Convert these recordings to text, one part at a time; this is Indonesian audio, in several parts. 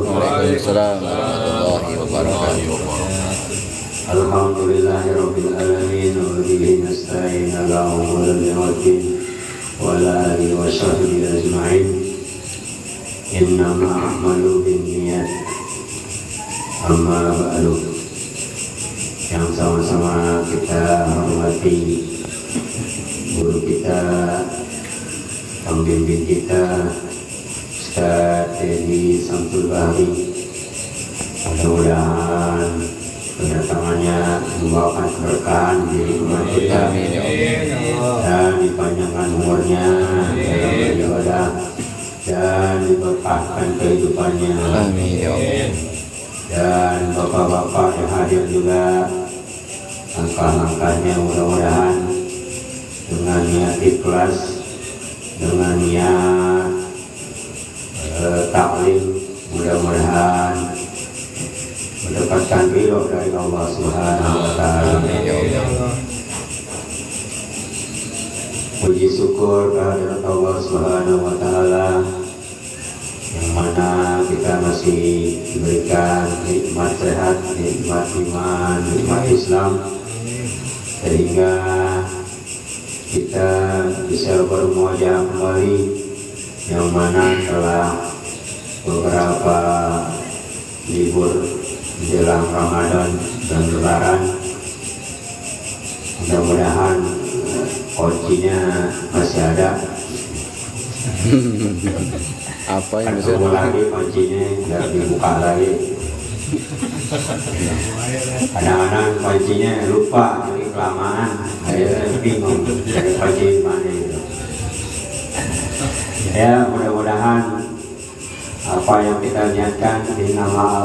Waalaikumsalam warahmatullahi wabarakatuh. Alhamdulillahirabbil alamin wa bihi nasta'in ala umuri din wa ala alihi wa sahbihi ajma'in. Innama a'malu binniyat. Amma ba'du. Yang sama-sama kita hormati guru kita, pembimbing kita, Ustaz Edi Samsul Bahri. Mudah-mudahan kedatangannya membawakan keberkahan di rumah kita dan dipanjangkan umurnya dalam beribadah dan diberkahkan kehidupannya. Amin ya Allah. Dan bapak-bapak yang hadir juga, langkah-langkahnya mudah-mudahan dengan niat ikhlas, dengan niat taklim, mudah-mudahan mendapatkan ridho dari Allah Subhanahu wa Ta'ala. Puji syukur kehadirat Allah Subhanahu wa Ta'ala, yang mana kita masih diberikan nikmat sehat, nikmat iman, nikmat Islam, sehingga kita bisa bermuajah kembali, yang mana telah beberapa libur menjelang Ramadan dan Lebaran. Mudah-mudahan kuncinya masih ada. Apa yang bisa ketemu lagi kuncinya, tidak dibuka lagi. Kadang-kadang kuncinya lupa, jadi kelamaan, saya bingung dari kunci mana itu. Ya, mudah-mudahan apa yang kita niatkan di nama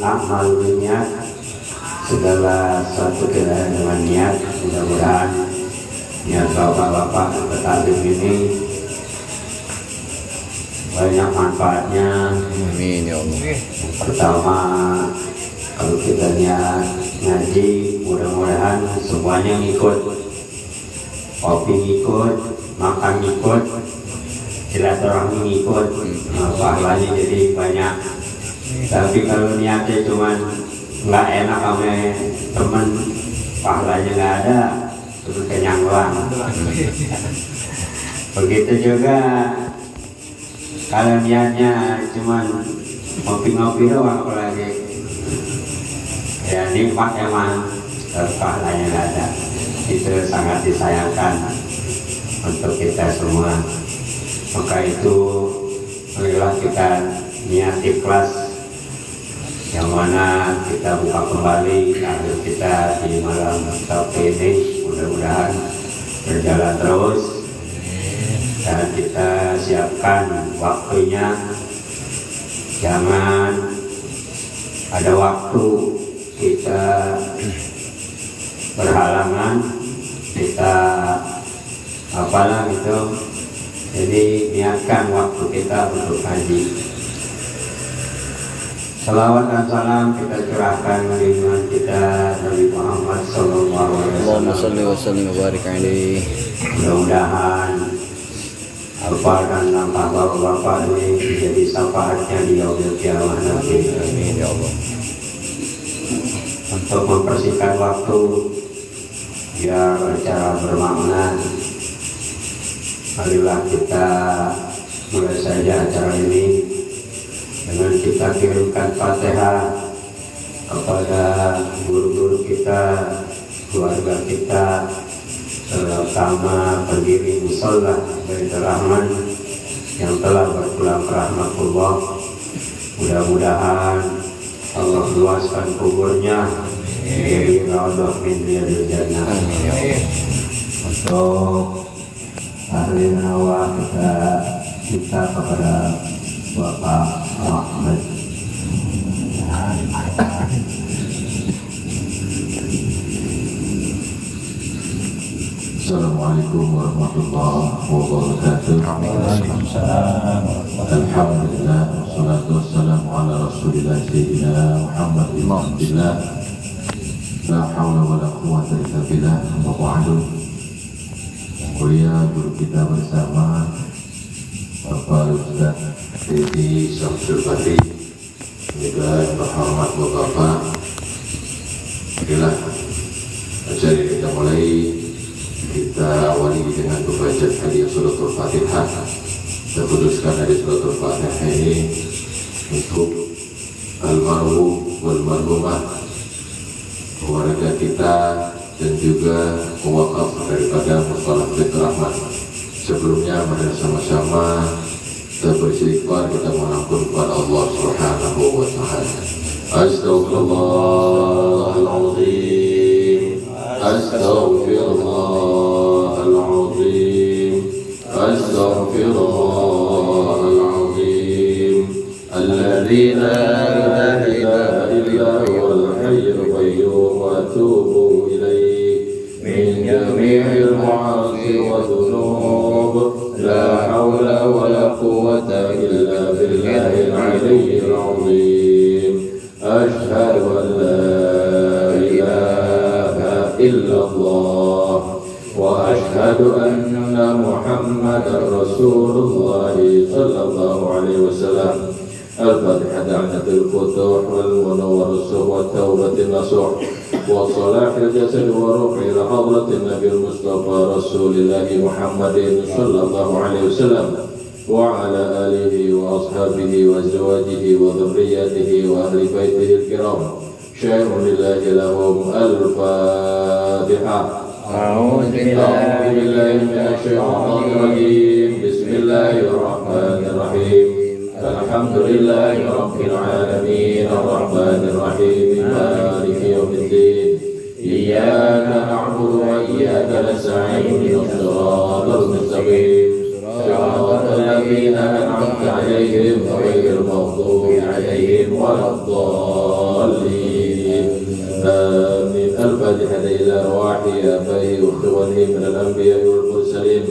amal niat, segala sesuatu kita dengan niat, mudah-mudahan niat bapak-bapak bertaklim ini banyak manfaatnya. Amin ya Allah. Pertama, kalau kita niat ngaji, mudah-mudahan semuanya ngikut, kopi ngikut, makan ngikut, silaturahmi ngikut, pahalanya jadi banyak. Tapi kalau niatnya cuma nggak enak sama teman, pahalanya nggak ada, cuma kenyang doang. Begitu juga kalau niatnya cuma ngopi-ngopi doang, apalagi ya nikmat emang, pahalanya nggak ada. Itu sangat disayangkan untuk kita semua. Maka itu marilah kita niat ikhlas, yang mana kita buka kembali akhir kita di malam Sabtu ini, mudah-mudahan berjalan terus dan kita siapkan waktunya. Jangan ada waktu kita berhalangan, kita apalah gitu. Jadi niatkan waktu kita untuk haji. Salawat dan salam kita curahkan dengan kita Nabi Muhammad sallallahu alaihi wasallam. Allahumma shalli wa sallim wa barik alaihi. Mudah-mudahan apa dan langkah bapak-bapak ini menjadi syafaatnya di yaumil qiyamah nanti. Amin ya Allah. Untuk mempersingkat waktu biar acara bermakna, marilah kita mulai saja acara ini dengan kita kirimkan Fatihah kepada guru-guru kita, keluarga kita, terutama pendiri musola Baitur Rahman yang telah berpulang ke rahmatullah. Mudah-mudahan Allah luaskan kuburnya menjadi raudhah min riyadil jannah. Untuk ahli nawah kita kita kepada Bapak Ahmad. Assalamualaikum warahmatullahi wabarakatuh. Alhamdulillah, wassalatu wassalamu ala rasulillah sayyidina Muhammad bin Abdillah. La hawla wa la quwwata illa billah. Amma ba'du. Mulia guru kita bersama Bapak Ustaz Didi Syamsul Badri, juga yang terhormat Bapak. Inilah acara kita mulai. Kita awali dengan membaca hadiah suratul Fatihah. Kita kuduskan hadiah suratul Fatihah ini untuk almarhum wal marhumah, keluarga kita, dan juga pewakaf daripada Mustalah Baitur Rahman. Sebelumnya mari sama-sama kita beristighfar, kita mengampun kepada Allah Subhanahu wa taala. Astaghfirullahaladzim. Astaghfirullahaladzim. Astaghfirullahaladzim. Alladzi la ilaha illa huwal hayyul qayyum wa atubu ilaihi min jami'il ma'asi wa dhunub. La hawla wa la quwwata illa billahil aliyyil azim. Asyhadu an la illallah wa ashhadu anna Muhammadar Rasulullah sallallahu alaihi wasallam. Al-Fatihah da'natul futuh wal munawwaratuh wa tawbatin nasuh wa salahil jasad wa ruhi ila hadratin Nabil Mustafa Rasulillah Muhammadin sallallahu alaihi wasallam wa ala alihi wa ashabihi wa azwajihi wa dhurriyyatihi wa ahli baitihi al-kiram. Syai'un lillahi lahum. Al-Fatihah. A'udzu billahi minasy syaithanir rajim. Bismillahirrahmanirrahim. Alhamdulillahi rabbil alamin. Arrahmanir rahim. Maliki yaumiddin. Iyyaka na'budu wa iyyaka nasta'in. Ihdinas siratal mustaqim. Siratal ladzina an'amta 'alaihim ghairil maghdubi 'alaihim waladdallin. آمين. الفاتحة إلى أرواح آبائه وإخوانه من الأنبياء والمرسلين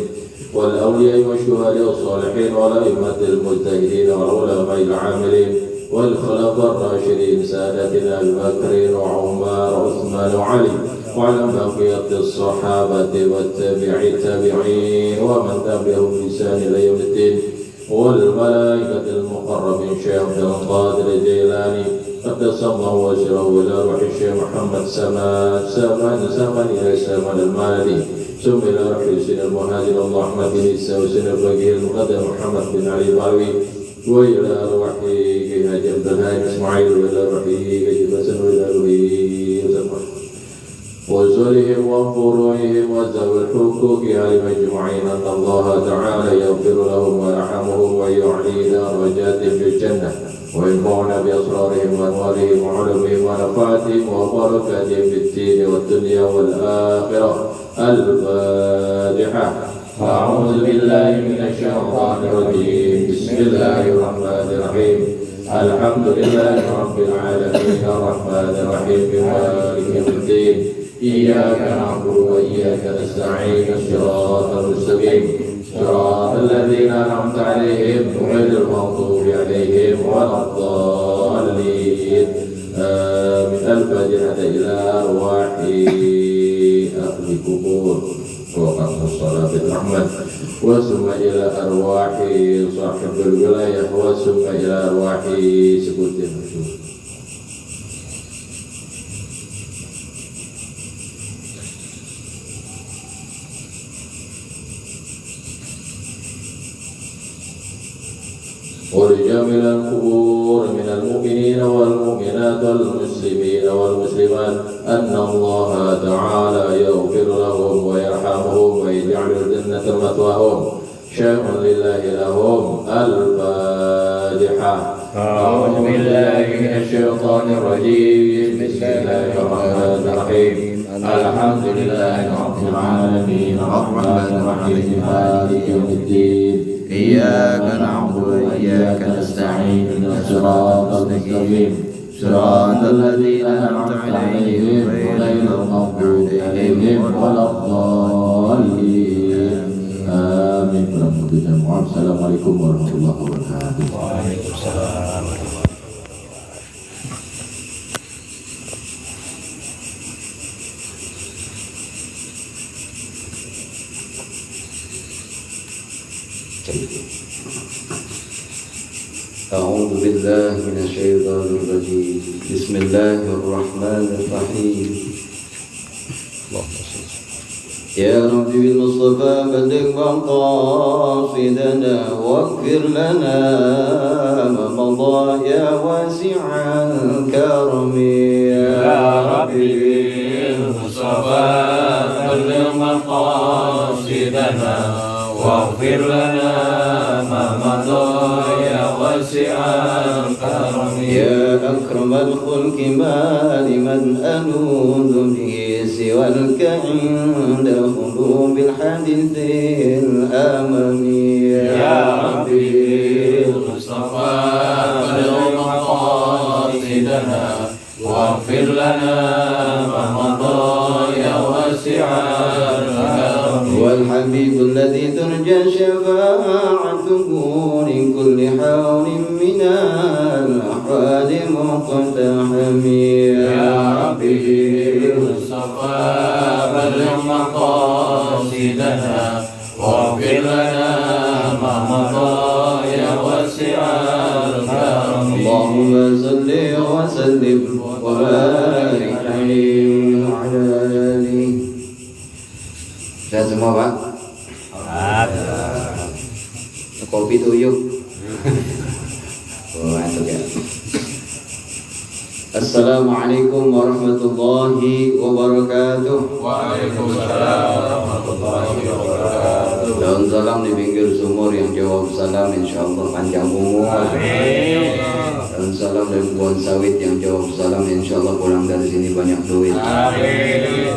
والأولياء والشهداء والصالحين والأئمة المجتهدين والعلماء العاملين والخلفاء الراشدين سادتنا أبي بكر وعمر وعثمان وعلي وعلى بقية الصحابة والتابعين ومن تبعهم بإحسان إلى يوم الدين والملائكة المقربين شيخ عبد القادر الجيلاني قدس الله وسره إلى روح الشيخ محمد سمان إلى سمان المالي ثم إلى روح سن المهاجر اللهم اهدني وسن الفقيه المقدم محمد بن علي الباوي وإلى روح حاج عبد الهادي إسماعيل وإلى روح حاج حسن وإلى روح وزرهم وفروعهم وذوي الحقوق عليهم أجمعين أن الله تعالى يغفر لهم ويرحمهم ويعلي درجاتهم في الجنة وينفعنا بأسرارهم وأنوارهم وعلومهم ونفعاتهم وبركاتهم في الدين والدنيا والآخرة. الفاتحة. أعوذ بالله من الشيطان الرجيم. بسم الله الرحمن الرحيم. الحمد لله رب العالمين الرحمن الرحيم مالك يوم الدين. إياك نعبد وإياك نستعين. الصراط المستقيم صراط الذين أنعمت عليهم غير المغضوب عليهم ولا الضالين. من الفاتحة إلى أرواح أهل القبور وقت الصلاة الرحمن وثم إلى أرواح صاحب الولاية وثم إلى أرواح سكوت النشور. ولجميع القبور من المؤمنين والمؤمنات والمسلمين والمسلمات أن الله تعالى يغفر لهم ويرحمهم ويجعل الجنة مثواهم. شيء لله لهم. الفاتحة. أعوذ بالله من الشيطان الرجيم. بسم الله الرحمن الرحيم. الحمد لله رب العالمين الرحمن الرحيم مالك يوم الدين. إياك نعبد وإياك نستعين اهدنا الصراط المستقيم صراط الذين أنعمت عليهم غير المغضوب عليهم ولا الضالين آمين. Assalamualaikum warahmatullahi wabarakatuh. Waalaikumsalam. أعوذ بالله من الشيطان الرجيم بسم الله الرحمن الرحيم يا رب بالمصطفى بلغ مقاصدنا واغفر لنا ما مضى يا واسع الكرم يا ربي بالمصطفى بلغ مقاصدنا واغفر لنا ما مضى يا واسع الكرم يا أكرم الخلق ما لمن أنوذ به سواك عند خلوب الحديث الأمم يا ربي بالمصطفى بلغ مقاصدنا واغفر لنا ما مضى يا واسع الكرم والحبيب الذي ترجى شفاعته لكل حول من الأحوال مقتحم يا ربي بالمصطفى بلغ مقاصدنا واغفر لنا ما مضى يا واسع الكرم اللهم صل وسلم وبارك عليه وعلى آله. Sehat semua Pak? Kopi tuyuk. Oh, mantap ya. Assalamualaikum warahmatullahi wabarakatuh. Waalaikumsalam warahmatullahi wabarakatuh. Daun salam di pinggir sumur yang jawab salam insyaallah panjang umur. Amin. Daun salam dari kebun sawit yang jawab salam insyaallah pulang dari sini banyak duit. Amin.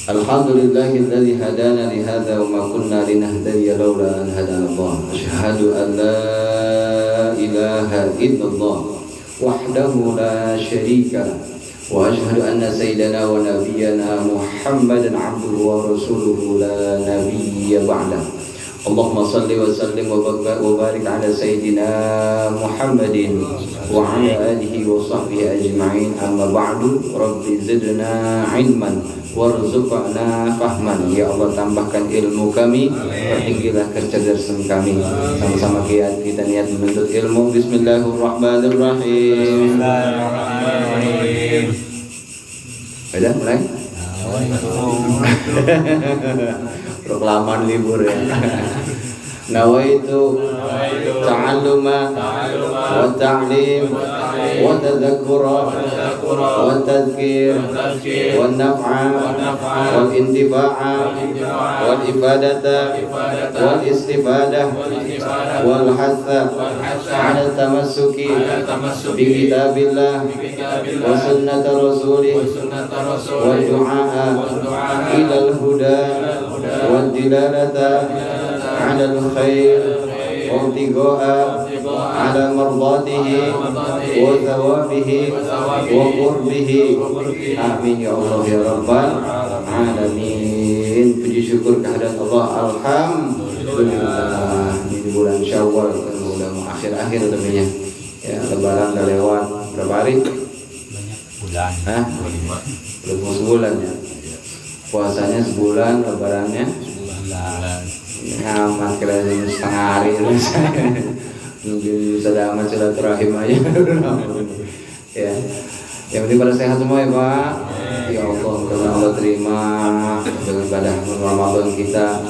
Alhamdulillahilladzi hadana li hadza wa ma kunna linahtadiya laula an hadana Allah. Asyhadu an la ilaha illallah wahdahu la syarika lah wa asyhadu anna sayyidana wa nabiyyana Muhammadan abduhu wa rasuluhu la nabiyya ba'dah. Allahumma salli wa sallim wa barik ala sayyidina Muhammadin wa ala alihi wa sahbihi ajma'in. Amma ba'du, rabbi zidna ilman warzuqna fahman. Ya Allah, tambahkan ilmu kami, pertinggilah kecerdasan kami. Sama-sama kita niat menuntut ilmu. Bismillahirrahmanirrahim. Bismillahirrahmanirrahim. Sudah mulai? Proklaman libur ya. Nawaitu ta'alluma wa ta'lim wa tadhakkura wa tadhkir wa naf'a wal intifa'a wal ifadata wal istifadah wal hatha ala tamassuki bi kitabillah wa sunnati rasulih wa du'a ila al-huda wa dilalata على الخير وابتغاء على مرضاته وثوابه وقربه. Amin ya Allah ya Rabbal Alamin. Puji syukur kehadirat Allah. Alhamdulillah. Di bulan Syawal udah mau akhir-akhir tentunya. Ya, lebaran udah lewat berapa hari? Bulan. Hah? Belum mau sebulan ya. Puasanya sebulan, lebarannya Bulan. amat kira setengah hari nunggu sadamat silaturahim aja. Ya, yang penting pada sehat semua ya Pak. Ya Allah, mudah-mudahan Allah terima dengan ibadah Ramadan kita,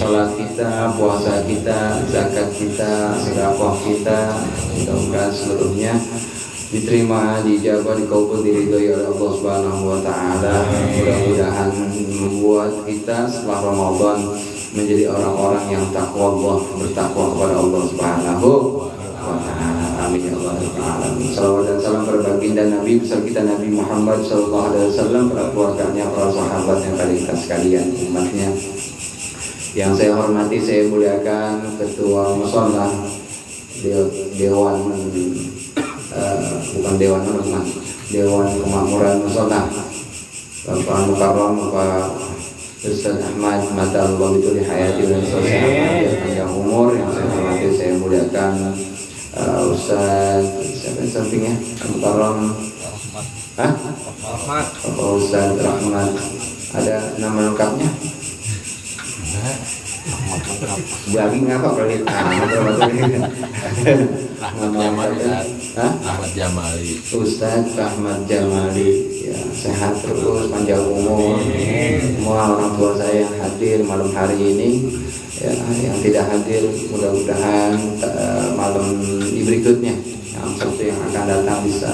salat kita, puasa kita, zakat kita, sedekah kita, mudah-mudahan seluruhnya diterima, dijabah, dikabul, diridhoi oleh Allah Subhanahu wa taala. Mudah-mudahan membuat kita setelah Ramadan menjadi orang-orang yang takwa Allah, bertakwa kepada Allah Subhanahu wa taala. Amin ya Allah alamin. Salawat dan salam kepada baginda Nabi besar kita Nabi Muhammad sallallahu alaihi wasallam, para keluarganya, para sahabatnya, kalian sekalian, umatnya Yang saya hormati, saya muliakan Ketua Mushola Dewan bukan Dewan Rahmat, Dewan Kemakmuran Mushola, Bapak Mukarram, Bapak Ustaz Ahmad Matal Wabitul Hayati dan Sosial panjang umur. Yang saya hormati, saya muliakan Ustaz siapa yang sampingnya? Mukarram Bapak Ustaz Rahmat. Ada nama lengkapnya? Daging apa kalau Ahmad Jamali. Ustaz Ahmad Jamali, ya, sehat terus, panjang umur. Semua orang tua saya yang hadir malam hari ini, ya, yang tidak hadir mudah-mudahan malam berikutnya yang Sabtu yang akan datang bisa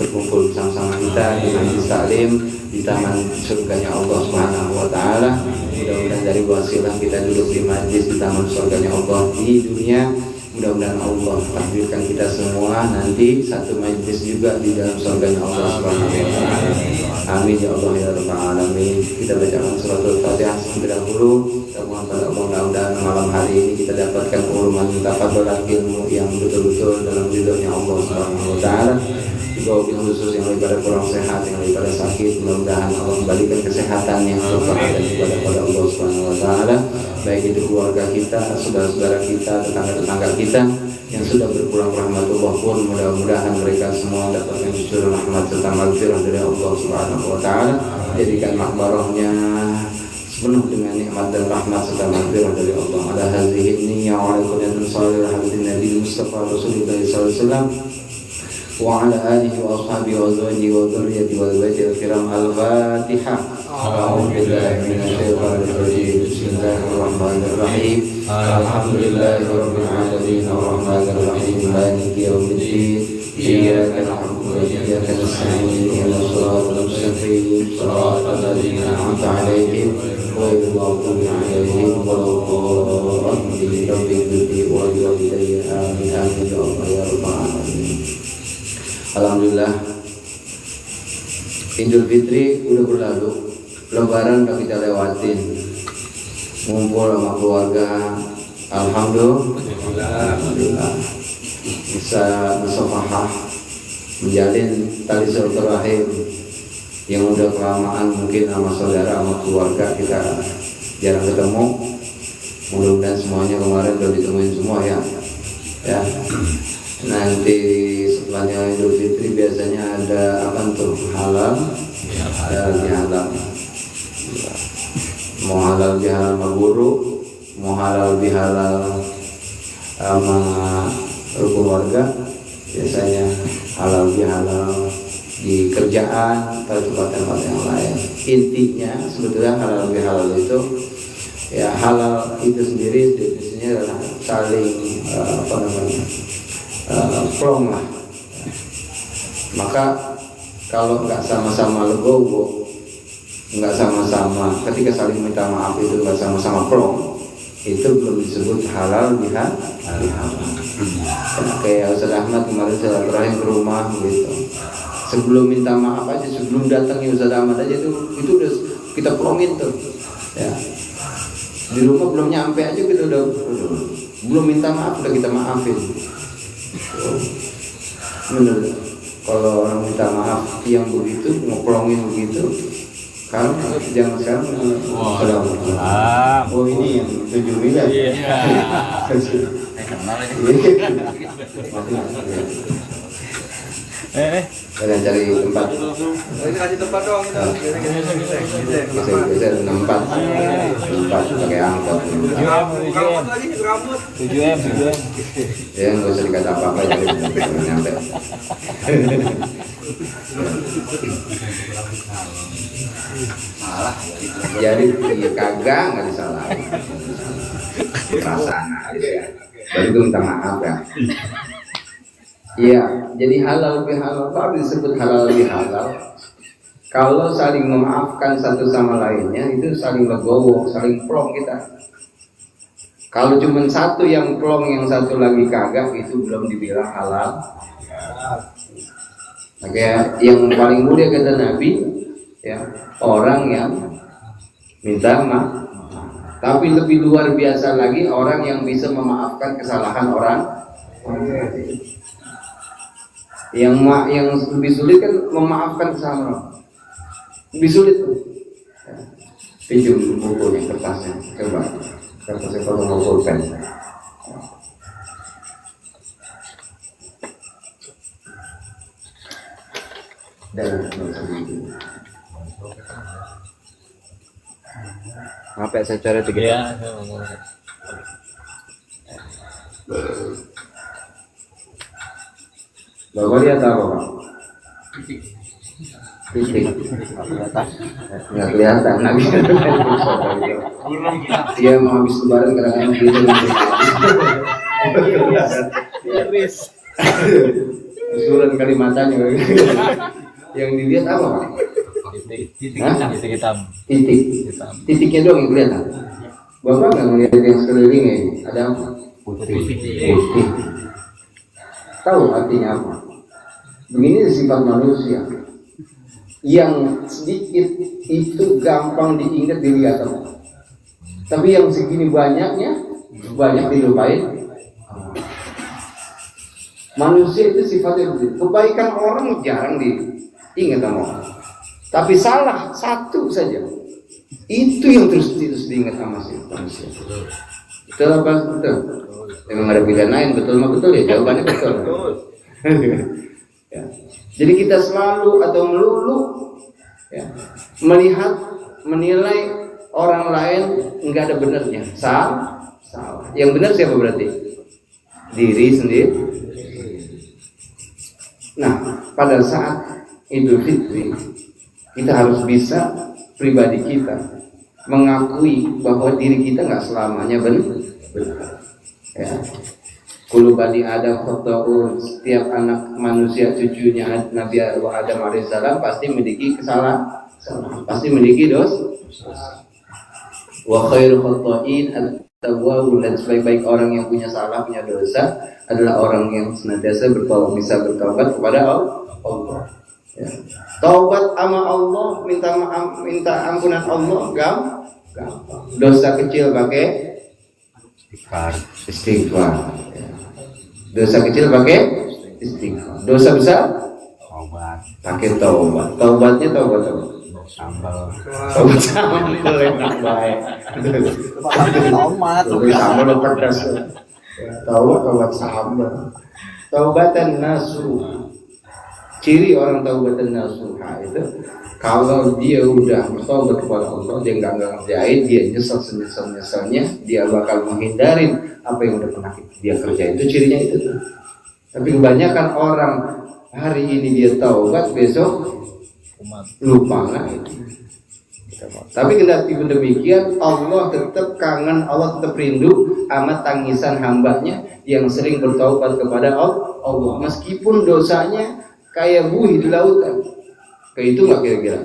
berkumpul bersama-sama kita di Majlis Taklim di taman surganya Allah Subhanahu wa taala. Mudah-mudahan dari wasilah kita duduk di majlis di taman surganya Allah di dunia. Mudah-mudahan Allah takdirkan kita semua nanti satu majlis juga di dalam surganya Allah Subhanahu wa taala. Amin ya Allah ya rabbal alamin. Kita bacakan suratul Fatihah terlebih dahulu. Kita mohon pada Allah mudah-mudahan malam hari ini kita dapatkan uluman tafadhol ilmu yang betul-betul dalam ridhonya Allah Subhanahu wa taala. Juga khusus yang daripada kurang sehat, yang daripada sakit, mudah-mudahan Allah kembalikan kesehatan yang berkah dan ibadah pada Allah Subhanahu wa taala. Baik itu keluarga kita, saudara-saudara kita, tetangga-tetangga kita yang sudah berpulang rahmatullah pun mudah-mudahan mereka semua dapatkan syukur rahmat serta maghfirah dari Allah Subhanahu wa taala. Jadikan makbarahnya penuh dengan nikmat dan rahmat serta maghfirah dari Allah. Ala hadhihi niyyah wa ala kulli salih hadin Nabi Mustafa Rasulullah sallallahu alaihi wasallam wa ala alihi wa ashabihi wa zawjihi wa dzurriyyati wal baitil kiram. Al-Fatihah. A'udzu billahi minasyaitonir rajim. Bismillahirrahmanirrahim. Alhamdulillahirabbil alamin arrahmanir rahim maliki yaumiddin. Iyyaka na'budu wa iyyaka nasta'in. Ihdinas siratal mustaqim. Shiratal ladzina an'amta 'alaihim ghairil maghdubi 'alaihim waladdallin. Rabbil wa walidayya amin amin ya Allah ya rabbal alamin. Alhamdulillah, Idul Fitri udah berlalu, Lebaran udah kita lewatin, ngumpul sama keluarga, alhamdulillah bisa musafahah, menjalin tali silaturahim yang udah kelamaan mungkin sama saudara sama keluarga kita jarang ketemu. Mudah-mudahan semuanya kemarin udah ditemuin semua ya. Nanti setelahnya Idul Fitri biasanya ada apa tuh, halal bihalal. Mau halal bihalal sama guru, mau halal bihalal sama keluarga, biasanya halal bihalal di kerjaan atau tempat-tempat yang lain. Intinya sebetulnya halal bihalal itu ya, halal itu sendiri definisinya adalah saling plong lah. Maka kalau nggak sama-sama legowo, nggak sama-sama, ketika saling minta maaf itu nggak sama-sama plong, itu belum disebut halal bihalal. Kayak Ustaz Ahmad kemarin saya terakhir ke rumah gitu, sebelum minta maaf aja, sebelum datangnya Ustaz Ahmad aja itu udah kita plongin tuh ya. Di rumah belum nyampe aja kita udah belum minta maaf udah kita maafin. Bener, kalau orang minta maaf yang begitu, ngeplongin begitu, kan jangan sekarang. Oh ini yang 7 miliar. Kalian cari tempat. Kasih tempat dong. Geser tempat pakai angkot. Rambut lagi, rambut. 7M. Ya nggak usah dikata apa-apa, jadi nyampe. Jadi ya kagak nggak disalahin. Perasaan aja ya. Baru minta maaf ya. Iya, jadi halal bihalal, kalau disebut halal bihalal, kalau saling memaafkan satu sama lainnya itu saling legowo, saling plong kita. Kalau cuma satu yang plong, yang satu lagi kagak, itu belum dibilang halal. Kayak yang paling mulia kata Nabi, ya, orang yang minta maaf. Tapi lebih luar biasa lagi orang yang bisa memaafkan kesalahan orang. Yang lebih sulit kan memaafkan kesalahan orang. Lebih sulit tuh. Pinjam bukunya, kertasnya, coba. Kertasnya kalau mau pulpen. Dan apa ya saya cara tiga? Ya, Bapak lihat apa Pak? Titik. Nggak kelihatan. Nabi. Dia mau habis lebaran kadang-kadang gitu. Susulan Kalimantannya. Yang dilihat apa Pak? titik Hah? hitam. Titik. Titiknya doang yang kelihatan. Bapak nggak melihat yang sekelilingnya ini? Ada apa? Putih. Putih. Tahu artinya apa? Begini sifat manusia. Yang sedikit itu gampang diingat dilihat apa. Tapi yang segini banyaknya banyak dilupain. Manusia itu sifatnya begitu. Kebaikan orang jarang diingat sama orang. Tapi salah satu saja. Itu yang terus diingat sama si manusia. Betul apa betul? Memang ada pilihan lain, betul mah betul ya, jawabannya betul. Ya. Jadi kita selalu atau melulu ya, melihat, menilai orang lain nggak ada benernya, salah. Yang benar siapa berarti? Diri sendiri. Nah, pada saat Idul Fitri kita harus bisa pribadi kita mengakui bahwa diri kita nggak selamanya benar. Ya. Kullu bani Adam khata'un, setiap anak manusia cucunya Nabi Adam alaihissalam pasti memiliki kesalahan, pasti memiliki dosa. Wa khairu khata'in at-tawwabun, dan sebaik-baik orang yang punya salah, punya dosa adalah orang yang senantiasa bisa bertaubat kepada Allah. Ya. Taubat sama Allah, minta ampunan Allah gampang. Dosa kecil pakai istighfar. Dosa kecil pakai istighfar. Dosa besar Obat. pakai taubat. Taubatnya taubat apa? Sambal. Taubat sambal enak baik. Taubat sambal pedas. Taubat sambal. Taubatan nasuha. Ciri orang taubatan nasuha itu kalau dia udah bertobat kepada Allah, dia nggak ngerjain, dia nyesel-nyeselnya, dia bakal menghindarin apa yang udah pernah dia kerjain. Itu cirinya itu tuh. Tapi kebanyakan orang hari ini dia taubat, besok lupa lagi. Tapi kendati demikian, Allah tetap kangen, Allah tetap rindu amat tangisan hambanya yang sering bertaubat kepada Allah, meskipun dosanya kayak buih di lautan. Kayak itu nggak kira-kira?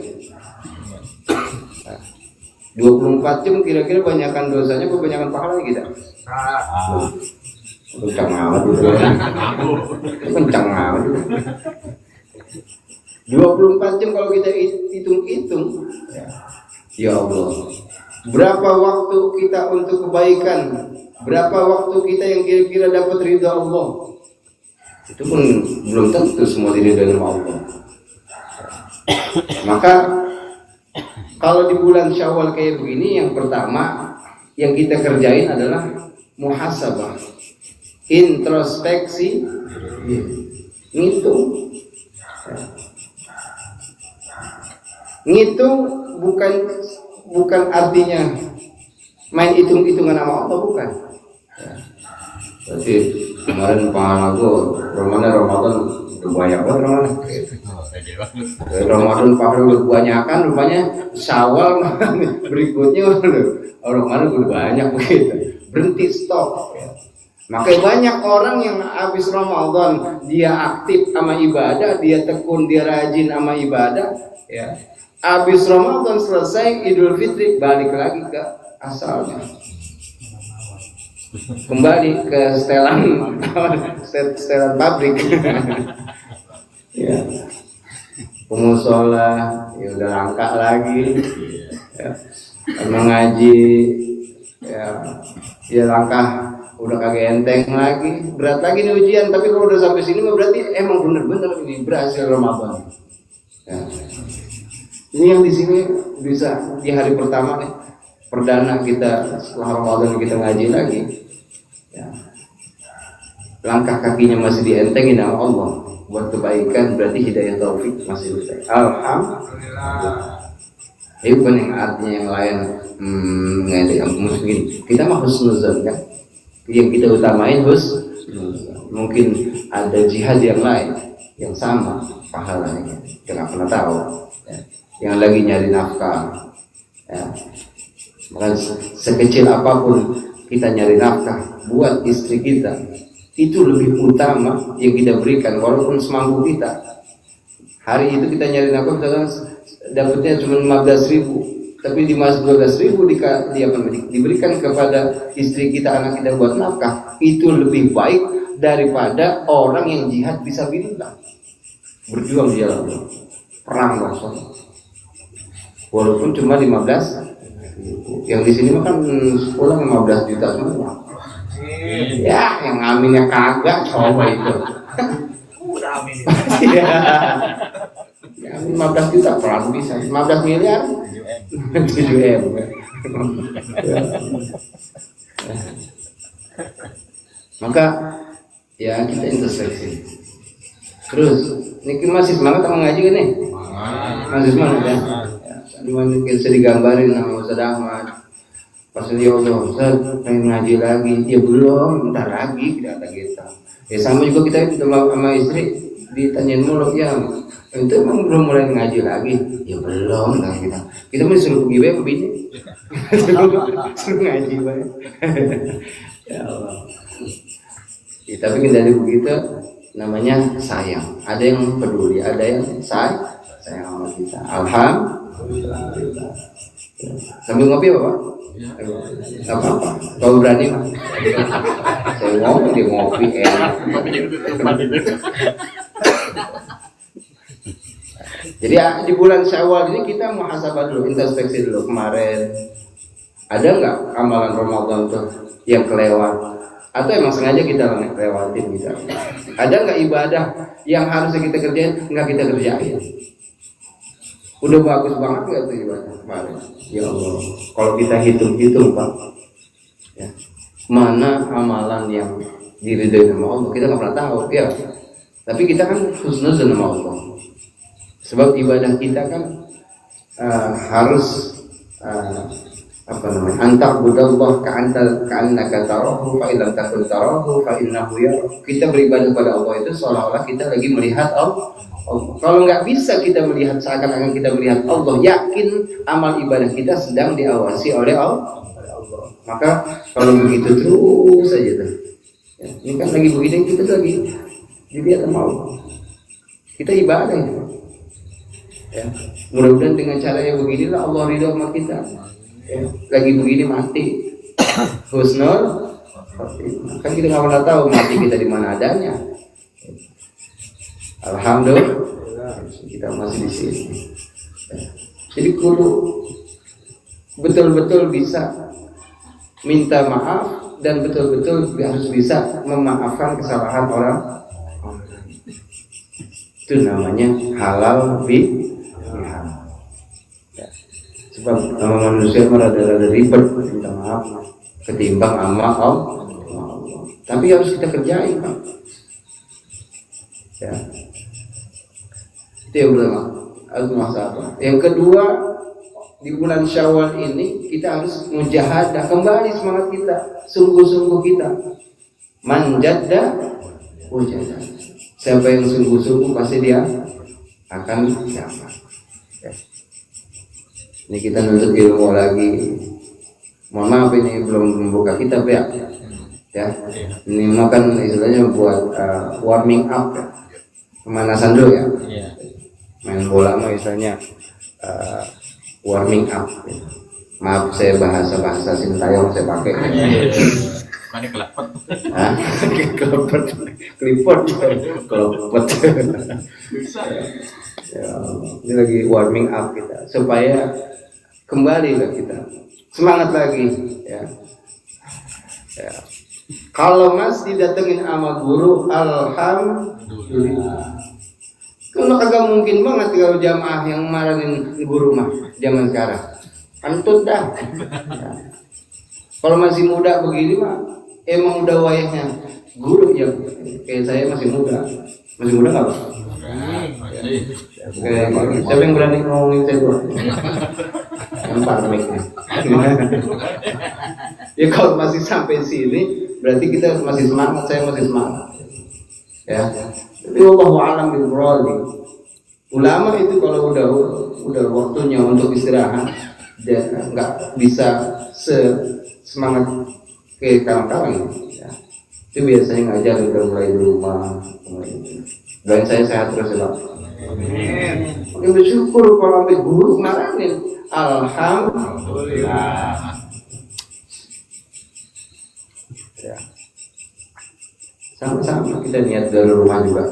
24 jam kira-kira banyakkan dosanya, kebanyakan pahalanya kita. Kencang amat gitu. Kencang amat. 24 jam kalau kita hitung-hitung, ya Allah, berapa waktu kita untuk kebaikan, berapa waktu kita yang kira-kira dapat ridha Allah, itu pun belum tentu semua diridhoi oleh Allah. Maka kalau di bulan Syawal kayak begini, yang pertama yang kita kerjain adalah muhasabah, introspeksi, ngitung bukan artinya main hitung-hitungan sama Allah, bukan. Jadi kemarin pahala gue Ramadan banyak banget Ramadan pahala udah kebanyakan, rupanya Syawal berikutnya Ramadan udah banyak begitu, berhenti stop. Makanya banyak orang yang habis Ramadan dia aktif sama ibadah, dia tekun, dia rajin sama ibadah, ya. Habis Ramadan selesai Idul Fitri balik lagi ke asalnya, kembali ke setelan pabrik. Ya, pemusola ya udah langka lagi, ya. Mengaji ya langkah udah kagak enteng lagi, berat lagi nih ujian. Tapi kalau udah sampai sini mah berarti emang bener-bener ini berhasil Ramadan. Ya. Ini yang di sini bisa di hari pertama nih, perdana kita setelah Ramadan kita ngaji lagi. Ya. Langkah kakinya masih dientengin sama Allah buat kebaikan, berarti hidayah taufik masih bisa. Alhamdulillah. Itu bukan yang artinya yang lain yang mungkin kita mah husnuzan kan, yang kita utamain mungkin ada jihad yang lain yang sama pahalanya, kita nggak pernah tahu ya. Yang lagi nyari nafkah ya. Maka sekecil apapun kita nyari nafkah buat istri kita, itu lebih utama yang kita berikan walaupun semampu kita. Hari itu kita nyari nafkah misalkan dapatnya cuma 15.000, tapi di mas 12.000 diberikan kepada istri kita, anak kita buat nafkah, itu lebih baik daripada orang yang jihad fisabilillah, berjuang di jalan Allah, perang maksudnya, walaupun cuma 15. Yang di sini mah kan pulang 15 juta semua. Ya, yang aminnya kagak coba itu. Udah amin. Ya. Ya, 15 juta perang bisa, 15 miliar 7M. Maka ya kita introspeksi. Terus, ini masih semangat sama ngaji kan nih? Masih semangat ya? Dimana kita digambarin sama Ustaz Ahmad. Pas dia Allah, Ustaz pengen ngaji lagi. Ya belum, bentar lagi kata kita. Ya sama juga kita sama istri ditanyain mulu, ya itu emang belum mulai ngaji lagi? Ya belum lah kita mesti suruh pergi baik ke bini. Suruh ngaji baik. Ya Allah. Ya, tapi kita begitu namanya sayang. Ada yang peduli, ada yang sayang sama kita. Alhamdulillah. Sambil ngopi apa Pak? Gak apa-apa. Kalau berani Pak. Saya ngomong dia ngopi enak. Jadi di bulan Syawal ini kita muhasabah dulu, introspeksi dulu kemarin. Ada nggak amalan Ramadan tuh yang kelewat? Atau emang sengaja kita lewatin bisa? Ada nggak ibadah yang harusnya kita kerjain nggak kita kerjain? Udah bagus banget nggak tuh ibadah kemarin? Ya Allah, kalau kita hitung-hitung Pak, ya, mana amalan yang diridhoi sama Allah kita nggak pernah tahu, ya. Tapi kita kan husnuzan sama Allah. Sebab ibadah kita kan harus antak budallah ka'annaka tarahu fa illam takun tarahu fa innahu yarah. Kita beribadah kepada Allah itu seolah-olah kita lagi melihat Allah. Kalau nggak bisa kita melihat seakan-akan kita melihat Allah, yakin amal ibadah kita sedang diawasi oleh Allah. Maka kalau begitu terus saja tuh. Ya, ini kan lagi begini kita lagi dilihat sama Allah. Kita ibadah itu. Ya, mudah-mudahan dengan cara yang beginilah Allah ridho sama kita. Ya, lagi begini mati husnul kan kita nggak pernah tahu mati kita di mana adanya. Alhamdulillah kita masih di sini. Ya. Jadi kudu betul-betul bisa minta maaf dan betul-betul harus bisa memaafkan kesalahan orang. Itu namanya halal bi. Ya. Sebab sama manusia rada-rada ribet minta maaf ketimbang sama Allah. Tapi harus kita kerjain Pak. Ya. Itu yang pertama. Yang kedua, di bulan Syawal ini kita harus mujahadah kembali semangat kita, sungguh-sungguh kita. Man jadda wajadah. Siapa yang sungguh-sungguh pasti dia akan dapat. Ya. Ini kita nuntut ilmu lagi. Mohon maaf ini belum membuka kitab ya. Ya. Ini makan istilahnya buat warming up ya. Pemanasan dulu ya. Main bola mah istilahnya warming up. Ya. Maaf saya bahasa Sintayong saya pakai. Mana kelepet? Hah? Kelepet. Kelipot. Kelepet. Ya, ini lagi warming up kita supaya kembali lah kita semangat lagi ya. Ya. Kalau masih datengin sama guru, alhamdulillah. Kalau kagak mungkin banget kalau jamaah yang marahin guru mah zaman sekarang. Antut dah. Ya. Kalau masih muda begini mah emang udah wayahnya guru ya. Kayak saya masih muda. Masih muda nggak, Pak? Siapa yang berani ngomongin saya dulu? Lempar mic-nya. Ya kalau masih sampai sini berarti kita masih semangat, saya masih semangat. Ya. Tapi wallahu a'lam bishawab. Ulama itu kalau udah waktunya untuk istirahat, dia nggak bisa semangat kayak kawan-kawan. Ya. Itu biasanya ngajar udah mulai di rumah. Dan saya sehat terus ya Pak. Amin. Bersyukur kalau sampai guru marahin. Alhamdulillah. Ya. Sama-sama kita niat dari rumah juga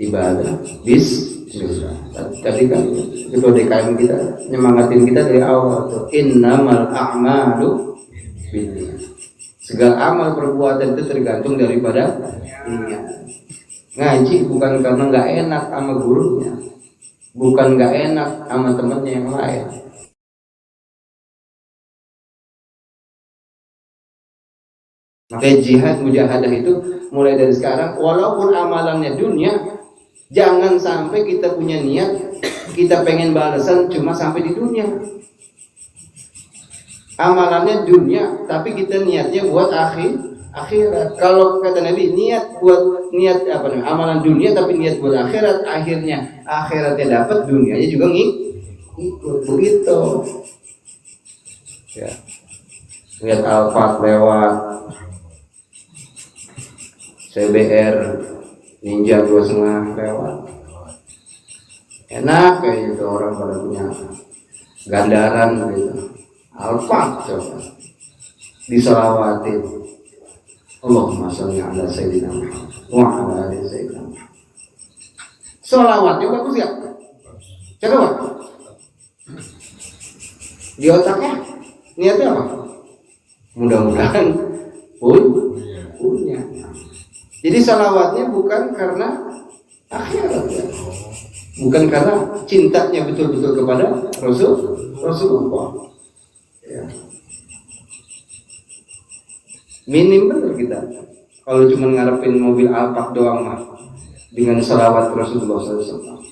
ibadah. Bismillah. Tadi kan ketua DKM kita nyemangatin kita dari awal tuh. Innamal a'malu binniyat. Segala amal perbuatan itu tergantung daripada niat. Ngaji bukan karena nggak enak sama gurunya, bukan nggak enak sama temennya yang lain. Makanya jihad mujahadah itu mulai dari sekarang, walaupun amalannya dunia, jangan sampai kita punya niat kita pengen balasan cuma sampai di dunia. Amalannya dunia, tapi kita niatnya buat akhirat. Kalau kata Nabi, niat apa namanya, amalan dunia tapi niat buat akhirat, akhirnya akhiratnya dapat, dunianya juga ngikut begitu. Ya. Lihat Alphard lewat, CBR Ninja 2,5 lewat. Enak kayak gitu, orang pada punya gandaran gitu. Alphard coba disalawatin. Allahumma sholli ala sayyidina Muhammad wa ala ali sayyidina Muhammad. Salawatnya bagus ya? Coba. Di otaknya niatnya apa? Mudah-mudahan punya. Jadi salawatnya bukan karena akhirat ya. Bukan karena cintanya betul-betul kepada Rasulullah. Ya. Minim bener kita kalau cuma ngarepin mobil Alphard doang mah dengan salawat Rasulullah SAW.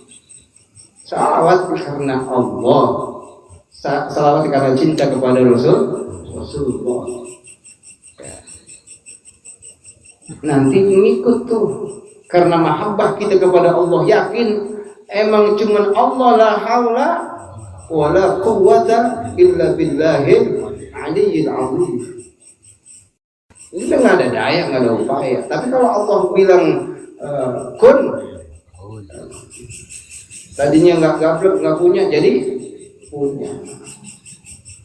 Salawat karena Allah, salawat karena cinta kepada Rasulullah. Ya. Nanti ngikut tuh karena mahabbah kita kepada Allah, yakin emang cuma Allah, la haula wala quwwata illa billahil aliyyil azim. Ini kan nggak ada daya, nggak ada upaya. Tapi kalau Allah bilang kun, tadinya nggak gaplek, nggak punya, jadi punya.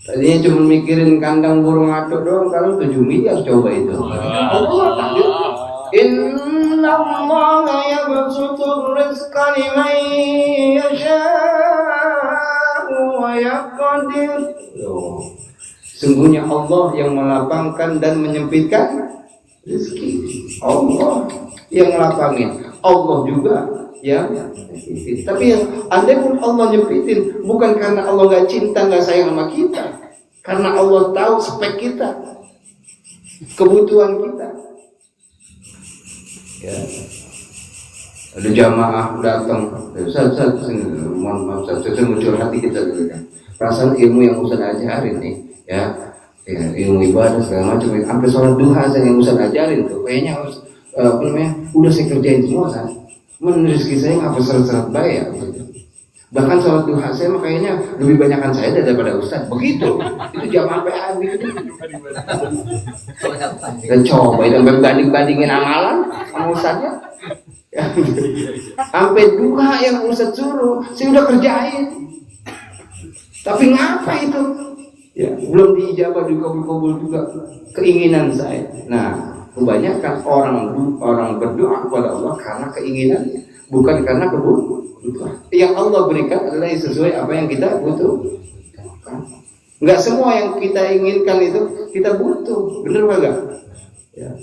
Tadinya cuma mikirin kandang burung atuk doang, kalau 7 miliar coba itu. Allah takdir. Inna Allah yabsutur rizqa liman yasha'u wa yaqdir. Sungguhnya Allah yang melapangkan dan menyempitkan rezeki. Allah yang melapangin, Allah juga yang nyempitin. Tapi yang andai pun Allah nyempitin, bukan karena Allah gak cinta, gak sayang sama kita, karena Allah tahu spek kita, kebutuhan kita. Ya. Ada jamaah datang, saya mohon maaf, saya muncul hati kita dulu kan. Perasaan ilmu yang Ustaz ajarin nih, ya ilmu ibadah segala macam, sampai sholat duha saya yang Ustaz ajarin tuh, kayaknya apa namanya, udah saya kerjain semua kan. Rezeki saya nggak seret-seret bayar. Bahkan sholat duha saya mah kayaknya lebih banyakan saya daripada Ustaz. Begitu, itu jamaah PA gitu. Dan coba itu banding-bandingin amalan sama Ustaznya. Sampai duha yang Ustaz suruh, saya udah kerjain. Tapi ngapa itu? Ya, belum diijabah, dikabul-kabul juga keinginan saya. Nah, kebanyakan orang berdoa kepada Allah karena keinginannya, bukan karena kebutuhan. Yang Allah berikan adalah sesuai apa yang kita butuhkan. Nggak semua yang kita inginkan itu kita butuh, bener nggak? Ya.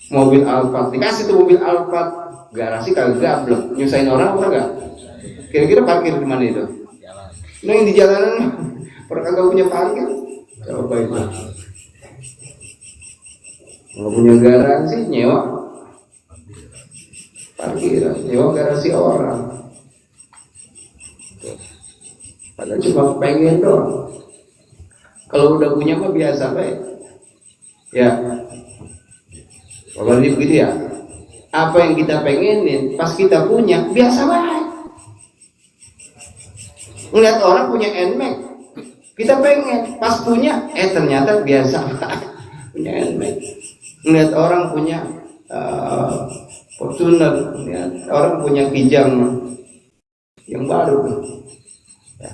Mobil Alphard, dikasih tuh mobil Alphard, garasi kagak gablek, nyusahin orang apa enggak? Kira-kira parkir di mana itu? Nah yang di jalanan, orang kagak punya parkir, coba itu. Nggak punya garasi, nyewa parkiran, nyewa garasi orang. Padahal cuma pengen doang. Kalau udah punya mah biasa baik. Ya. Kalau begitu ya. Apa yang kita pengenin pas kita punya biasa baik. Ngeliat orang punya NMAX, kita pengen pas punya, ternyata biasa baik. Punya NMAX. Ngeliat orang punya Fortuner, ngeliat orang punya Kijang yang baru. Ya.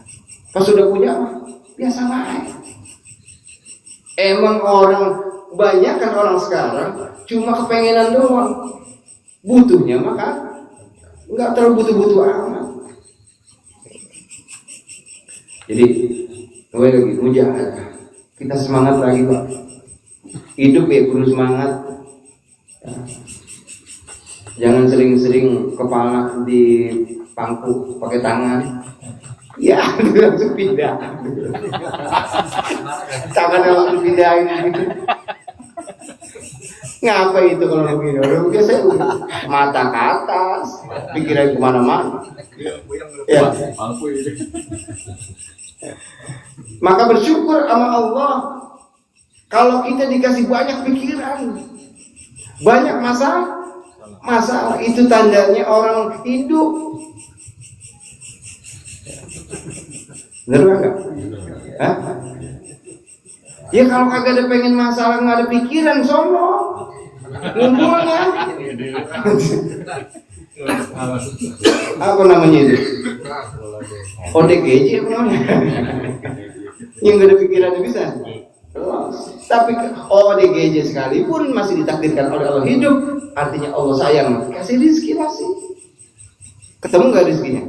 Pas sudah punya biasa baik. Emang orang banyak kan orang sekarang cuma kepengenan doang, butuhnya maka nggak terlalu butuh-butuh amat. Jadi kembali lagi mujahadah, kita semangat lagi Pak, hidup ya perlu semangat ya. Jangan sering-sering kepala di pangku pakai tangan. Ya, langsung pindah. Tangannya langsung pindahin gitu. Ngapa itu kalau begini? Orang biasa mata ke atas, pikiran kemana-mana. Ya. Maka bersyukur sama Allah. Kalau kita dikasih banyak pikiran, banyak masalah itu tandanya orang hidup. Bener nggak? Hah? Ya kalau kagak ada pengen masalah, nggak ada pikiran sono, ngumpulnya. Apa namanya itu? ODGJ apa namanya? Yang nggak ada pikiran bisa. Tapi ODGJ sekalipun masih ditakdirkan oleh Allah hidup, artinya Allah sayang, kasih rezeki masih. Ketemu nggak rezekinya?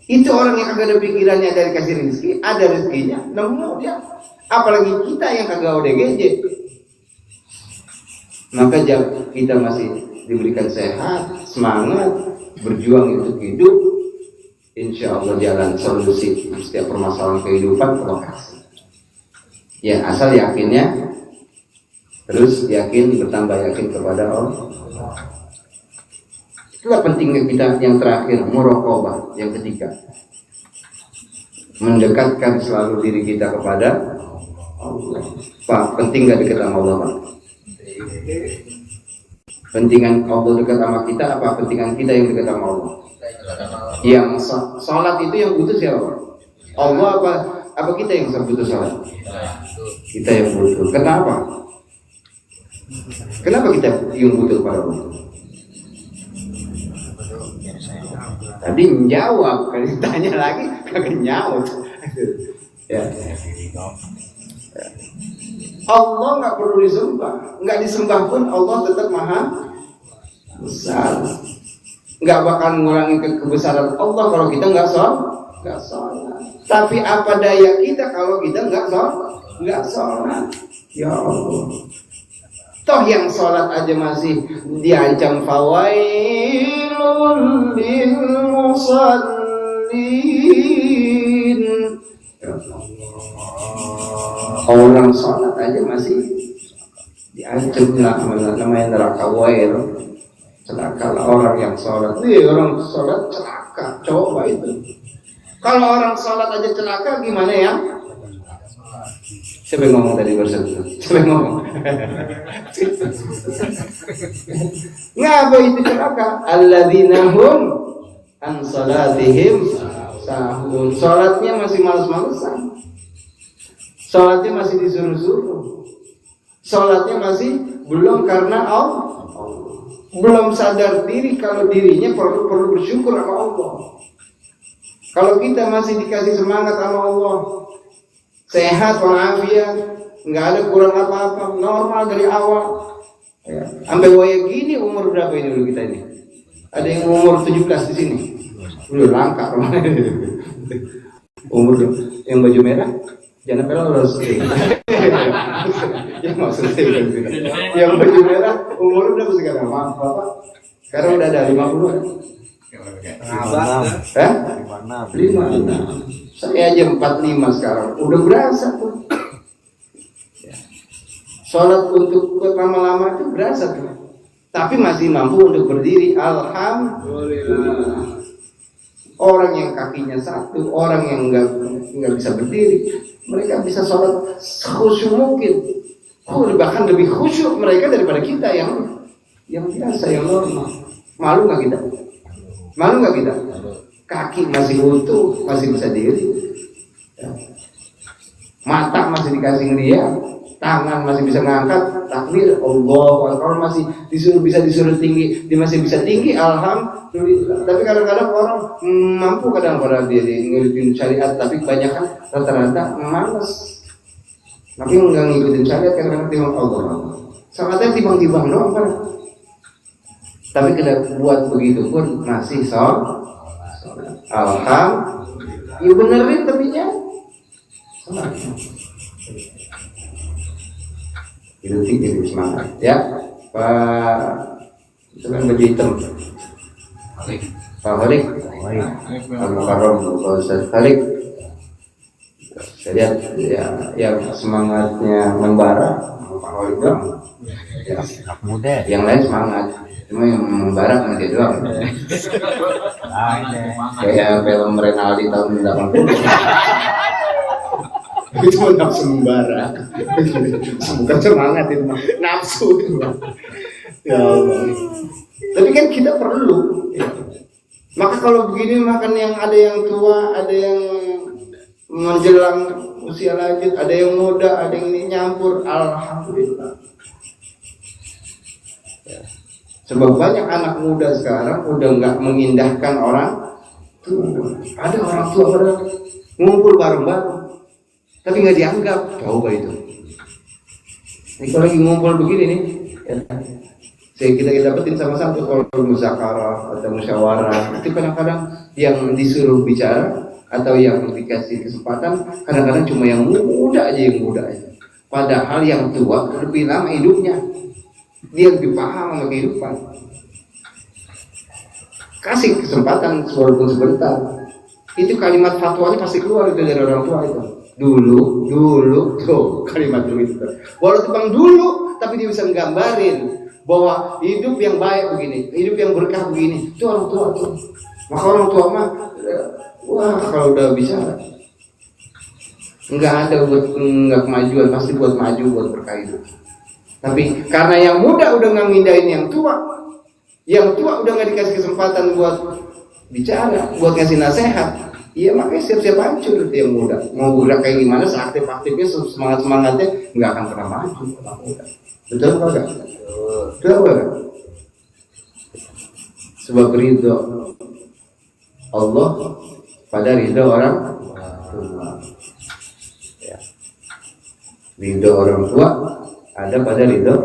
Itu orang yang kagak ada pikirannya dari kasih rezeki, ada rezekinya, nemu dia. Apalagi kita yang kagak ODGJ. Maka kita masih diberikan sehat, semangat, berjuang untuk hidup. Insya Allah jalan solusi setiap permasalahan kehidupan Allah kasih. Ya asal yakinnya, terus yakin, bertambah yakin kepada Allah. Itulah pentingnya kita yang terakhir, muraqabah, yang ketiga, mendekatkan selalu diri kita kepada Allah. Pak, penting gak dekat sama Allah Pak? Pentingan Allah dekat sama kita apa pentingan kita yang dekat sama Allah? Yang sholat itu yang butuh siapa? Allah apa kita yang butuh sholat? Kita yang butuh. Kenapa? Kenapa kita yang butuh kepada Allah? Tadi menjawab, kalau ditanya lagi kagak nyaut. Ya. Allah nggak perlu disembah, nggak disembah pun Allah tetap maha besar. Nggak bakal mengurangi kebesaran Allah kalau kita nggak sholat. Tapi apa daya kita kalau kita nggak sholat? Ya Allah. Toh yang sholat aja masih diancam fawailun lil musallin. Orang sholat aja masih diancam namanya neraka wail. Celaka orang yang sholat. Orang sholat celaka. Coba itu. Kalau orang sholat aja celaka gimana ya? Siapa yang ngomong tadi barusan? Siapa yang ngomong? Ngapa itu celaka? Alladzina hum an salatihim sahun. Salatnya masih malas-malesan. Salatnya masih disuruh-suruh. Salatnya masih belum karena Allah. Belum sadar diri kalau dirinya perlu bersyukur sama Allah. Kalau kita masih dikasih semangat sama Allah, sehat walafiat, nggak ada kurang apa-apa, normal dari awal. Ya. Sampai waya gini umur berapa ini dulu kita ini? Ada yang umur 17 di sini. Udah langka umur yang baju merah jangan sampai lolos. Ya maksudnya gitu. Yang baju merah umur berapa sekarang? Maaf Bapak. Sekarang udah ada 50. Hah? 56. Saya aja 45 sekarang. Udah berasa tuh. Sholat untuk lama-lama itu berasa tuh. Tapi masih mampu untuk berdiri. Alhamdulillah. Orang yang kakinya satu, orang yang nggak bisa berdiri, mereka bisa sholat khusyuk mungkin. Bahkan lebih khusyuk mereka daripada kita yang biasa, yang normal. Malu nggak kita? Malu nggak kita? Kaki masih utuh, masih bisa diri. Mata masih dikasih ngeliat, tangan masih bisa ngangkat, takbir, Allah, kalau masih disuruh tinggi, dia masih bisa tinggi, alhamdulillah. Tapi kadang-kadang orang mampu kadang-kadang dia ngikutin syariat, tapi kebanyakan rata-rata malas. Tapi nggak ngikutin syariat kadang-kadang timbang Allah. Salatnya timbang-timbang doang kan. Tapi kita buat begitu pun masih sholat. Alhamdulillah. Ya benerin tapi nya. Itu tinggi semangat ya Pak. Itu kan baju hitam Pak Holik Al-Mukarram Pak Ustaz Holik. Saya lihat ya, yang semangatnya membara Pak Holik doang ya. Yang lain semangat, cuma yang membara sama dia doang. Kayak film Renaldi tahun 80. Itu nafsu membara, bukan semangat itu, nafsu itu. Ya Allah. Tapi kan kita perlu. Ya. Maka kalau begini makan yang ada yang tua, ada yang menjelang usia lanjut, ada yang muda, ada yang ini nyampur, alhamdulillah. Ya. Sebab banyak anak muda sekarang udah nggak mengindahkan orang tua. Ada orang tua pada ngumpul bareng-bareng, tapi nggak dianggap, tahu gak itu? Ini kalau lagi ngumpul begini nih, ya, kita dapetin sama-sama kalau muzakarah atau musyawarah, itu kadang-kadang yang disuruh bicara atau yang dikasih kesempatan, kadang-kadang cuma yang muda aja. Padahal yang tua lebih lama hidupnya, dia lebih paham sama kehidupan. Kasih kesempatan walaupun sebentar. Itu kalimat fatwanya pasti keluar itu dari orang tua itu. Dulu tuh kalimat itu. Walaupun dulu, tapi dia bisa menggambarin bahwa hidup yang baik begini, hidup yang berkah begini. Itu orang tua tuh. Maka orang tua mah, wah kalau udah bicara, nggak kemajuan, pasti buat maju, buat berkah hidup. Tapi karena yang muda udah nggak ngindahin yang tua udah nggak dikasih kesempatan buat bicara, buat ngasih nasihat. Iya makanya siap-siap hancur itu yang muda. Mau gerak kayak gimana, seaktif-aktifnya, semangat-semangatnya nggak akan pernah maju. Betul apa enggak? Betul apa enggak? Sebab ridho Allah pada ridho orang tua. Ya. Ridho orang tua ada pada ridho.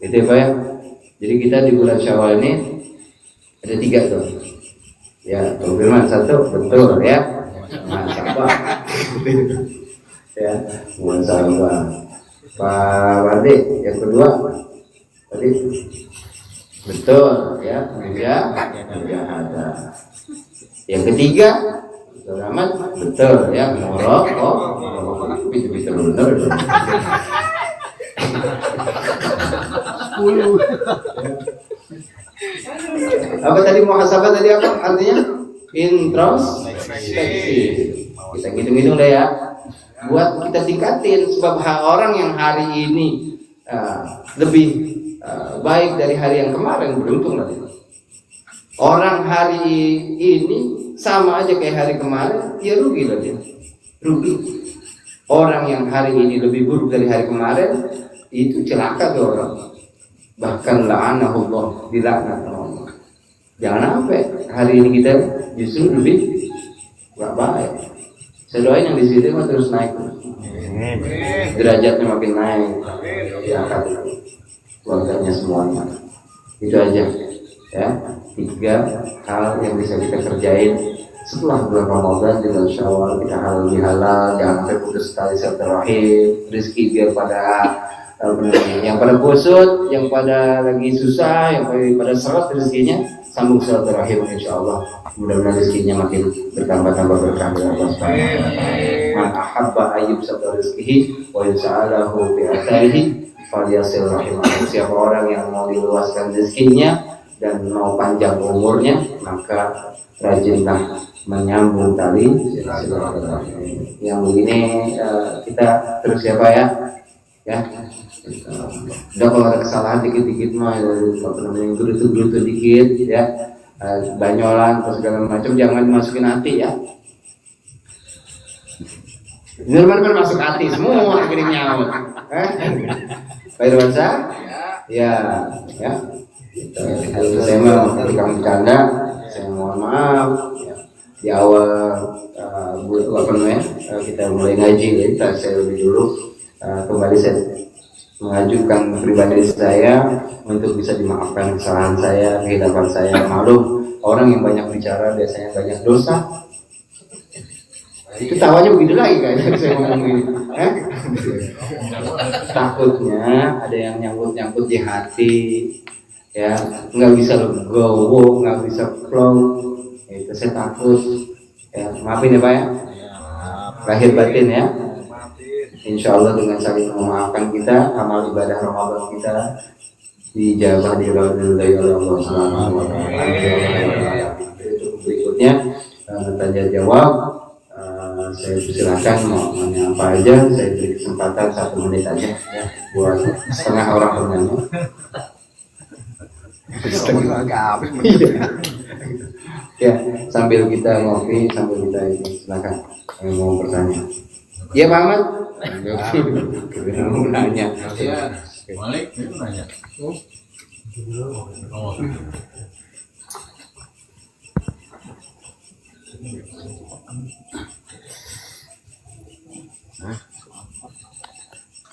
Gitu ya Pak ya. Jadi kita di bulan Syawal ini ada 3 tuh. Ya, Bang Firman 1 betul ya. Sabar. Ya, mohon sabar. Pak Wardi yang kedua tadi betul ya, ya ada. Yang ketiga Rahmat betul ya, merokok bisa benar. 10. Apa tadi muhasabah tadi apa artinya? Introspeksi. Kita hitung-hitung deh ya. Buat kita tingkatin sebab orang yang hari ini lebih baik dari hari yang kemarin, beruntung lah. Orang hari ini sama aja kayak hari kemarin, ya rugi lah dia. Rugi. Orang yang hari ini lebih buruk dari hari kemarin, itu celaka tuh orang. Bahkan la'anahullah, dilaknat Allah. Jangan sampai hari ini kita justru lebih gak baik. Saya doain yang di sini mah terus naik, derajatnya makin naik, diangkat keluarganya semuanya. Itu aja ya, 3 hal yang bisa kita kerjain setelah bulan Ramadan dengan Syawal kita halal bihalal, jangan sampai putus tali silaturahim, rezeki biar pada yang pada kusut, yang pada lagi susah, yang pada seret rezekinya sambung silaturahim insyaallah. Mudah-mudahan rezekinya makin bertambah-tambah berkah dari Allah Subhanahu wa taala. Man ahabba ayyub sabda rizqihi wa yas'alahu bi atharihi falyasil rahimahu. Siapa orang yang mau diluaskan rezekinya dan mau panjang umurnya, maka rajinlah menyambung tali silaturahim. Yang begini kita terus ya Pak ya. Udah kalau ada kesalahan dikit-dikit mah gerutu dikit ya, banyolan atau segala macam jangan masukin hati ya. Normal kan masuk hati semua akhirnya nyaut. Pak Irwansa? Ya. Saya mau bercanda. Saya mohon maaf ya. Di awal kita mulai ngaji ya, saya lebih dulu kembali saya mengajukan pribadi saya untuk bisa dimaafkan kesalahan saya, kehidupan saya. Maklum orang yang banyak bicara biasanya banyak dosa. Itu tawanya begitu lagi kayaknya saya ngomong gini. Takutnya ada yang nyangkut di hati, ya nggak bisa legowo, nggak bisa flow. Itu saya takut. Ya maafin ya Pak ya. Lahir batin ya. Insya Allah dengan saling memaafkan kita, amal ibadah Ramadan kita dijabah diridhoi oleh Allah Subhanahu wa taala. Berikutnya tanya jawab. Saya silakan mau nanya apa aja, saya beri kesempatan 1 menit aja ya buat setengah orang penanya. Ya, sambil kita ngopi, sambil kita ini silakan yang mau bertanya. Ya Pak Ahmad. Mau nanya. Ya, Malik itu nanya. Oh.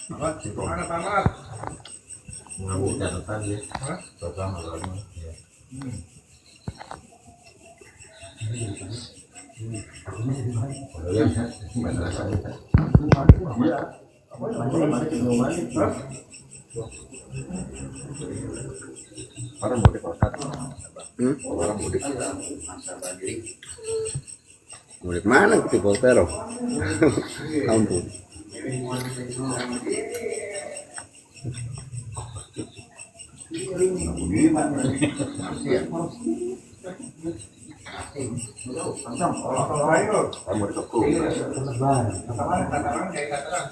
Mana Pamat? Ngabuk catatan ya. Pertama ya. Orang mudik Pak. Orang mudik mudik mana ke Voltero? Ampun.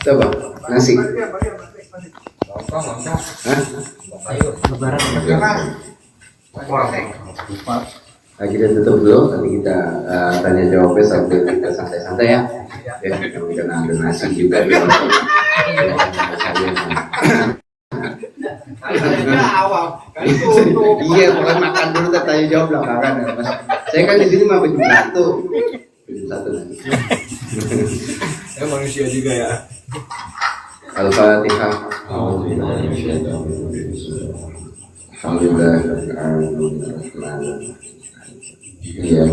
Coba nasi. Kita tutup dulu, nanti kita tanya jawabnya sambil kita santai-santai ya. Ya, kita ambil nasi juga. Iya, pokoknya makan dulu tanya jawab belakangan. Saya kan di sini mah jam 1 nanti. Saya manusia juga ya. Al-Fatihah. Alhamdulillah. Iya.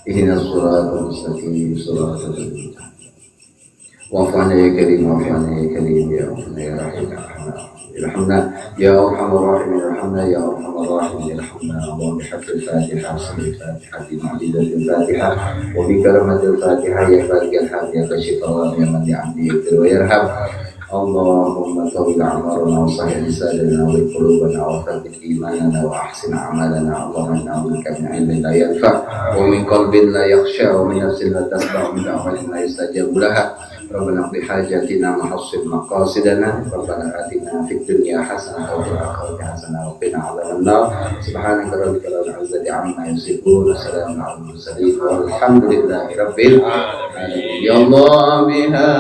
Ihdinas siratal mustaqim, siratal ladzina wa'afana ya karim, wa'afana ya karim, ya wa'afana ya rahim, irhamna ya arhamar rahimin, irhamna ya arhamar rahimin, irhamna Allah bihaqqil Fatihah, salli Fatihah di ma'didatil Fatihah wa bi karamatil Fatihah ya bagian hati ya kasyifallah ya man ya'di wa yarham. Allahumma tawil a'marana wa sahih lisanana wa qulubana wa thabbit imanana wa ahsin a'malana. Allahumma na'udzubika min ilmin la yanfa' wa min qalbin la yakhsha wa min nafsin la tasma'u min da'watin la yustajabu laha. Rabbana qdi hajatina wa hassin maqasidana. Rabbana atina fid dunya hasanatan wa fil akhirati hasanatan wa qina adzabannar. Subhanaka rabbika rabbil izzati amma yasifun wa salamun 'alal mursalin walhamdulillahi rabbil alamin. Ya Allah biha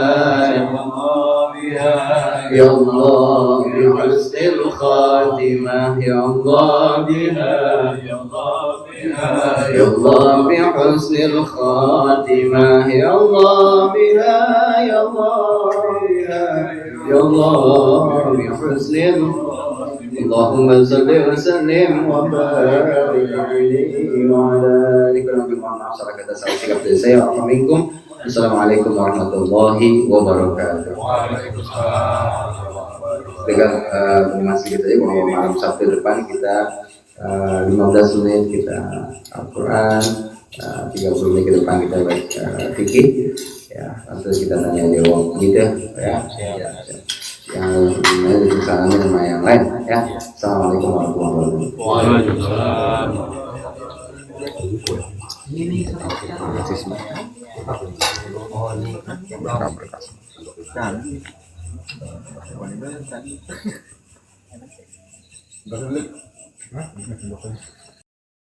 ya Allah bi husnil khatimah, ya Allah biha ya Allah bi husnil khatimah, ya Allah biha ya Allah biha ya Allah bi husnil Allahumma salli wa sallim wa barik alaihi wa ala alihi wa sahbihi kata sahabat saya. Assalamualaikum warahmatullahi wabarakatuh. Dengan masih kita ya bahwa malam Sabtu depan kita 15 menit kita Al-Quran, 30 menit ke depan kita fikih, ya nanti kita tanya jawab gitu ya. Yang lain sama yang lain ya. Assalamualaikum warahmatullahi wabarakatuh. Baru